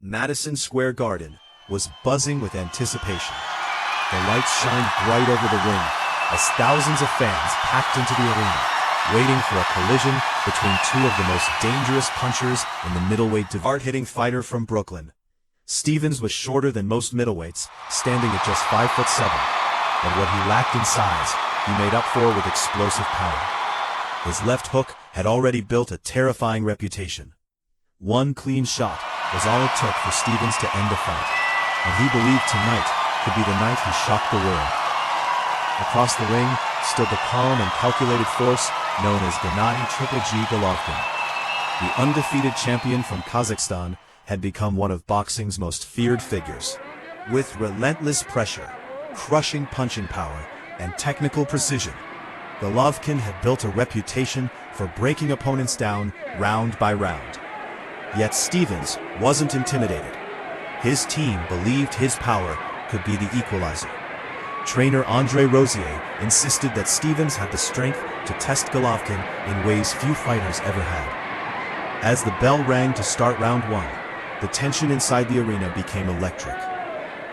Madison Square Garden was buzzing with anticipation. The lights shined bright over the ring as thousands of fans packed into the arena, waiting for a collision between two of the most dangerous punchers in the middleweight division. Hard-hitting fighter from Brooklyn, Stevens was shorter than most middleweights, standing at just 5'7", but what he lacked in size, he made up for with explosive power. His left hook had already built a terrifying reputation. One clean shot was all it took for Stevens to end the fight, and he believed tonight could be the night he shocked the world. Across the ring stood the calm and calculated force known as Gennady "TripleG" Golovkin. The undefeated champion from Kazakhstan had become one of boxing's most feared figures. With relentless pressure, crushing punching power, and technical precision, Golovkin had built a reputation for breaking opponents down round by round. Yet Stevens wasn't intimidated. His team believed his power could be the equalizer. Trainer Andre Rosier insisted that Stevens had the strength to test Golovkin in ways few fighters ever had. As the bell rang to start round one, the tension inside the arena became electric.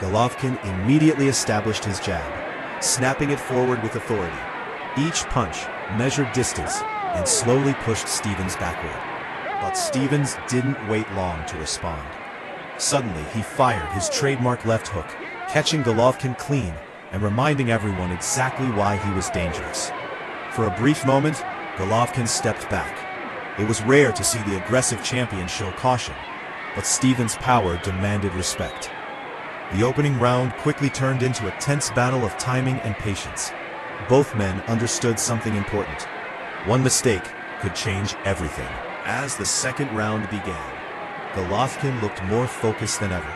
Golovkin immediately established his jab, snapping it forward with authority. Each punch measured distance and slowly pushed Stevens backward. But Stevens didn't wait long to respond. Suddenly, he fired his trademark left hook, catching Golovkin clean and reminding everyone exactly why he was dangerous. For a brief moment, Golovkin stepped back. It was rare to see the aggressive champion show caution, but Stevens' power demanded respect. The opening round quickly turned into a tense battle of timing and patience. Both men understood something important. One mistake could change everything. As the second round began, Golovkin looked more focused than ever.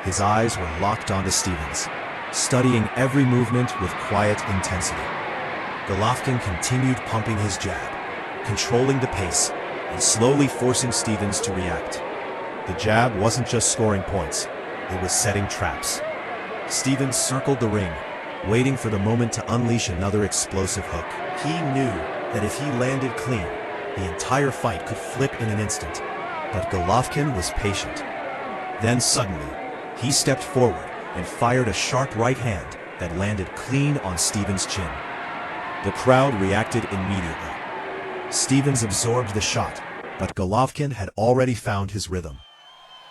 His eyes were locked onto Stevens, studying every movement with quiet intensity. Golovkin continued pumping his jab, controlling the pace, and slowly forcing Stevens to react. The jab wasn't just scoring points, it was setting traps. Stevens circled the ring, waiting for the moment to unleash another explosive hook. He knew that if he landed clean, the entire fight could flip in an instant, but Golovkin was patient. Then suddenly, he stepped forward and fired a sharp right hand that landed clean on Stevens' chin. The crowd reacted immediately. Stevens absorbed the shot, but Golovkin had already found his rhythm.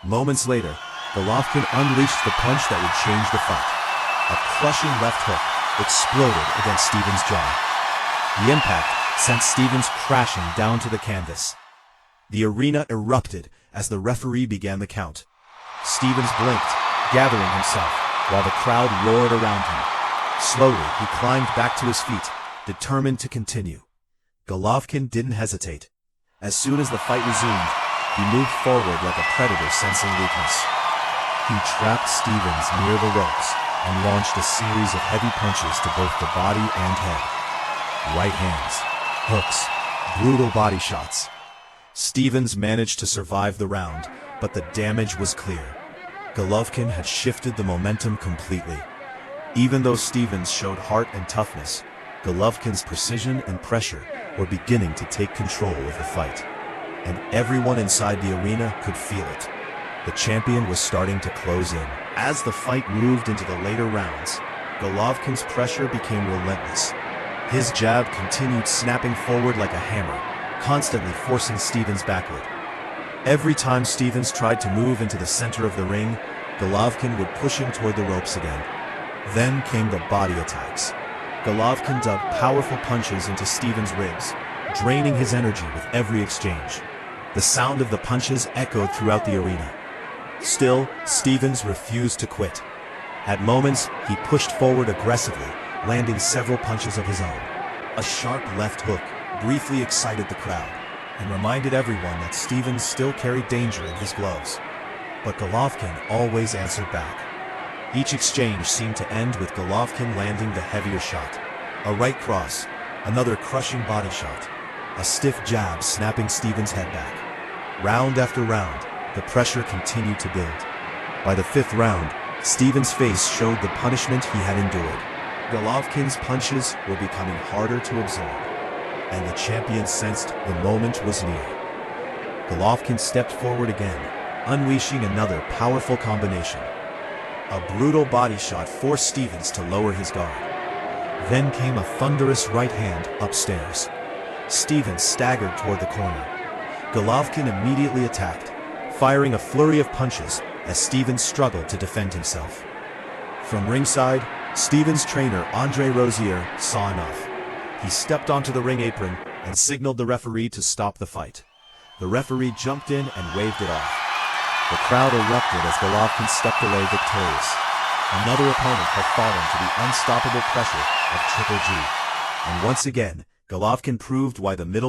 Moments later, Golovkin unleashed the punch that would change the fight. A crushing left hook exploded against Stevens' jaw. The impact sent Stevens crashing down to the canvas. The arena erupted as the referee began the count. Stevens blinked, gathering himself, while the crowd roared around him. Slowly, he climbed back to his feet, determined to continue. Golovkin didn't hesitate. As soon as the fight resumed, he moved forward like a predator sensing weakness. He trapped Stevens near the ropes and launched a series of heavy punches to both the body and head. Right hands, hooks, brutal body shots. Stevens managed to survive the round, but the damage was clear. Golovkin had shifted the momentum completely. Even though Stevens showed heart and toughness, Golovkin's precision and pressure were beginning to take control of the fight. And everyone inside the arena could feel it. The champion was starting to close in. As the fight moved into the later rounds, Golovkin's pressure became relentless. His jab continued snapping forward like a hammer, constantly forcing Stevens backward. Every time Stevens tried to move into the center of the ring, Golovkin would push him toward the ropes again. Then came the body attacks. Golovkin dug powerful punches into Stevens' ribs, draining his energy with every exchange. The sound of the punches echoed throughout the arena. Still, Stevens refused to quit. At moments, he pushed forward aggressively, landing several punches of his own. A sharp left hook briefly excited the crowd and reminded everyone that Stevens still carried danger in his gloves. But Golovkin always answered back. Each exchange seemed to end with Golovkin landing the heavier shot. A right cross, another crushing body shot, a stiff jab snapping Stevens' head back. Round after round, the pressure continued to build. By the fifth round, Stevens' face showed the punishment he had endured. Golovkin's punches were becoming harder to absorb, and the champion sensed the moment was near. Golovkin stepped forward again, unleashing another powerful combination. A brutal body shot forced Stevens to lower his guard. Then came a thunderous right hand upstairs. Stevens staggered toward the corner. Golovkin immediately attacked, firing a flurry of punches as Stevens struggled to defend himself. From ringside, Stevens' trainer Andre Rozier saw enough. He stepped onto the ring apron and signaled the referee to stop the fight. The referee jumped in and waved it off. The crowd erupted as Golovkin stepped away victorious. Another opponent had fallen to the unstoppable pressure of TripleG. And once again, Golovkin proved why the middle